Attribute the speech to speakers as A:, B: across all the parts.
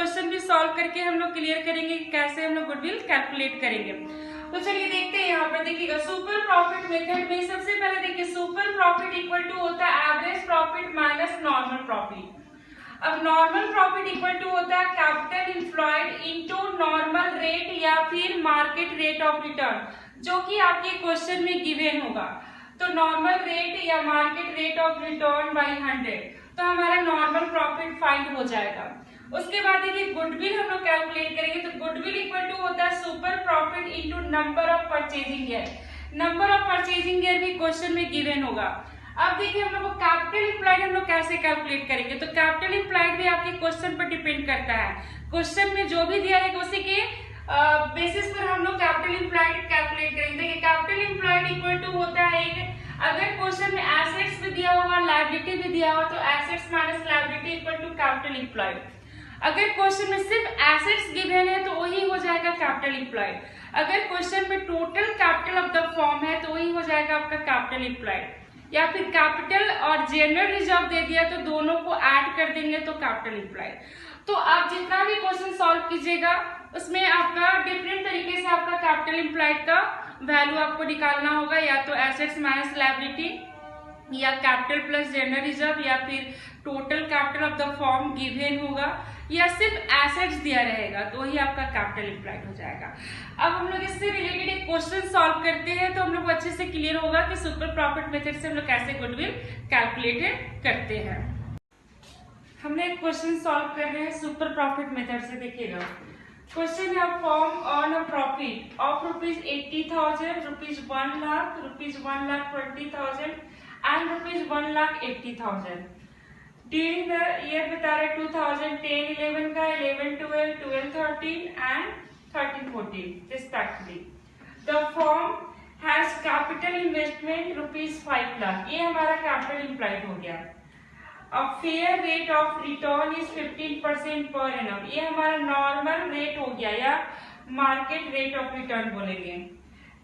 A: Question भी solve करके हम लोग क्लियर करेंगे कि कैसे हम लोग गुडविल कैलकुलेट करेंगे। तो चलिए देखते हैं, यहाँ पर देखिएगा सुपर प्रॉफिट मेथड में सबसे पहले देखिए सुपर प्रॉफिट इक्वल टू होता है average profit minus normal profit. अब नॉर्मल प्रॉफिट इक्वल टू होता है capital employed into normal rate या फिर मार्केट रेट ऑफ रिटर्न, जो कि आपके क्वेश्चन में गिवन होगा। तो नॉर्मल रेट या market rate of written by 100, तो हमारा नॉर्मल प्रॉफिट फाइंड हो जाएगा। उसके बाद देखिए गुडविल हम लोग कैलकुलेट करेंगे, तो गुडविल इक्वल टू होता है super profit into number of purchasing year. Number of purchasing year भी क्वेश्चन में गिवन होगा। अब देखिए हम लोग को कैपिटल इंप्लॉयड हम लोग कैसे कैलकुलेट करेंगे, तो कैपिटल इंप्लॉयड भी आपके क्वेश्चन पर डिपेंड करता है। क्वेश्चन में जो भी दिया है उसी के बेसिस पर हम लोग कैपिटल इंप्लॉयड कैलकुलेट करेंगे। देखिए कैपिटल इंप्लॉयड इक्वल टू होता है अगर क्वेश्चन में एसेट्स भी दिया होगा लायबिलिटी भी दिया होगा, तो assets minus liability equal to capital employed. अगर क्वेश्चन में सिर्फ एसेट्स गिवन है तो वही हो जाएगा कैपिटल इंप्लॉयड। अगर क्वेश्चन में total capital of the form है तो वही हो जाएगा आपका कैपिटल इंप्लॉयड। या फिर कैपिटल और जनरल रिजर्व दे दिया तो दोनों को ऐड कर देंगे तो कैपिटल इंप्लॉयड। तो आप जितना भी क्वेश्चन सॉल्व कीजिएगा उसमें आपका डिफरेंट तरीके से आपका कैपिटल इंप्लॉयड का वैल्यू आपको निकालना होगा, या तो एसेट्स माइनस लायबिलिटी या कैपिटल प्लस जनरल रिजर्व या फिर total capital of the form given होगा या सिर्फ एसेट्स दिया रहेगा तो वही आपका कैपिटल इंप्लॉयड हो जाएगा। अब हम लोग इससे रिलेटेड एक क्वेश्चन सॉल्व करते हैं तो हम लोग अच्छे से क्लियर होगा कि सुपर प्रॉफिट मेथड से हम लोग कैसे गुडविल कैलकुलेट करते हैं। हमने एक क्वेश्चन सॉल्व कर रहे हैं सुपर प्रॉफिट मेथड से। देखिएगा क्वेश्चन है form earn a profit of ₹80,000, ₹1 lakh, ₹1,20,000 and ₹1,80,000 during the year बता रहे 2010-11 का, 11-12, 12-13 and 13-14 respectively. The form has capital investment ₹5 lakh, ये हमारा कैपिटल इंप्लॉयड हो गया। A fair rate of return is 15% per annum, ये हमारा नॉर्मल रेट हो गया या मार्केट रेट ऑफ रिटर्न बोलेंगे।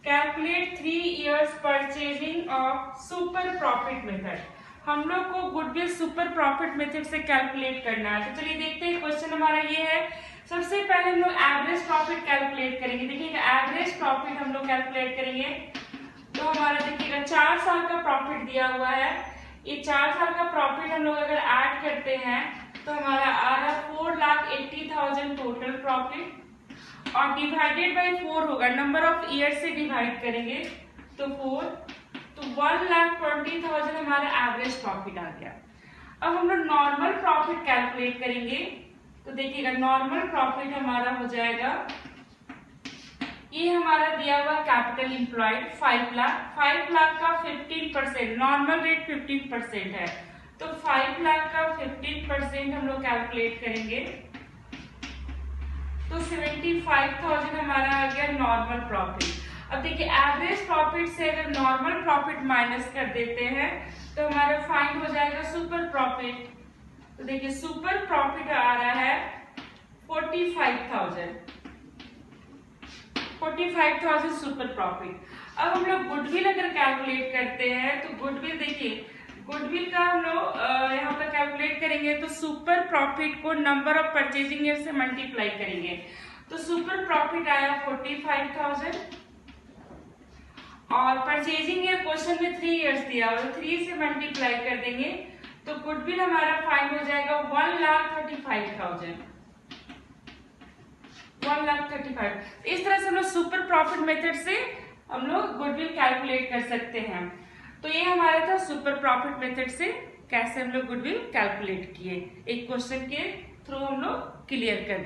A: Calculate 3 years purchasing of super profit method, हम लोग को गुडविल सुपर प्रॉफिट मेथड से कैलकुलेट करना है। तो चलिए देखते हैं क्वेश्चन हमारा ये है। सबसे पहले हम लोग एवरेज प्रॉफिट कैलकुलेट करेंगे। देखिएगा एवरेज प्रॉफिट हम लोग कैलकुलेट करेंगे तो हमारा देखिएगा 4 साल का प्रॉफिट दिया हुआ है। ये 4 साल का प्रॉफिट हम लोग अगर ऐड करते हैं तो हमारा आ रहा 4,80,000 टोटल प्रॉफिट और डिवाइडेड बाय 4 होगा, नंबर ऑफ ईयर से डिवाइड करेंगे तो 4, तो 1,20,000 हमारा एवरेज प्रॉफिट आ गया। अब हम लोग नॉर्मल प्रॉफिट कैलकुलेट करेंगे तो देखिएगा नॉर्मल प्रॉफिट हमारा हो जाएगा, ये हमारा दिया हुआ कैपिटल इंप्लॉयड 5 लाख, 5 लाख का 15%, नॉर्मल रेट 15% है तो 5 लाख का 15% हम लोग कैलकुलेट करेंगे तो 75,000 हमारा आ गया नॉर्मल प्रॉफिट। अब देखिए एवरेज प्रॉफिट से अगर नॉर्मल प्रॉफिट माइनस कर देते हैं तो हमारा फाइंड हो जाएगा सुपर प्रॉफिट। तो देखिए सुपर प्रॉफिट आ रहा है 45,000 सुपर प्रॉफिट। अब हम लोग गुडविल अगर कैलकुलेट करते हैं तो गुडविल देखिए गुडविल का हम लोग यहाँ पर कैलकुलेट करेंगे तो सुपर प्रॉफिट को नंबर ऑफ परचेजिंग ईयर से मल्टीप्लाई करेंगे तो सुपर प्रॉफिट आया 45,000 और परचेजिंग ईयर क्वेश्चन में 3 इयर्स दिया और 3 से मल्टीप्लाई कर देंगे तो गुडविल हमारा फाइंड हो जाएगा 1,35,000। 1,35,000। इस तरह से हम लोग सुपर प्रॉफिट मेथड से हम लोग गुडविल कैलकुलेट कर सकते हैं। तो ये हमारा था सुपर प्रॉफिट मेथड से कैसे हम लोग गुडविल कैलकुलेट किए, एक क्वेश्चन के थ्रू हम लोग क्लियर कर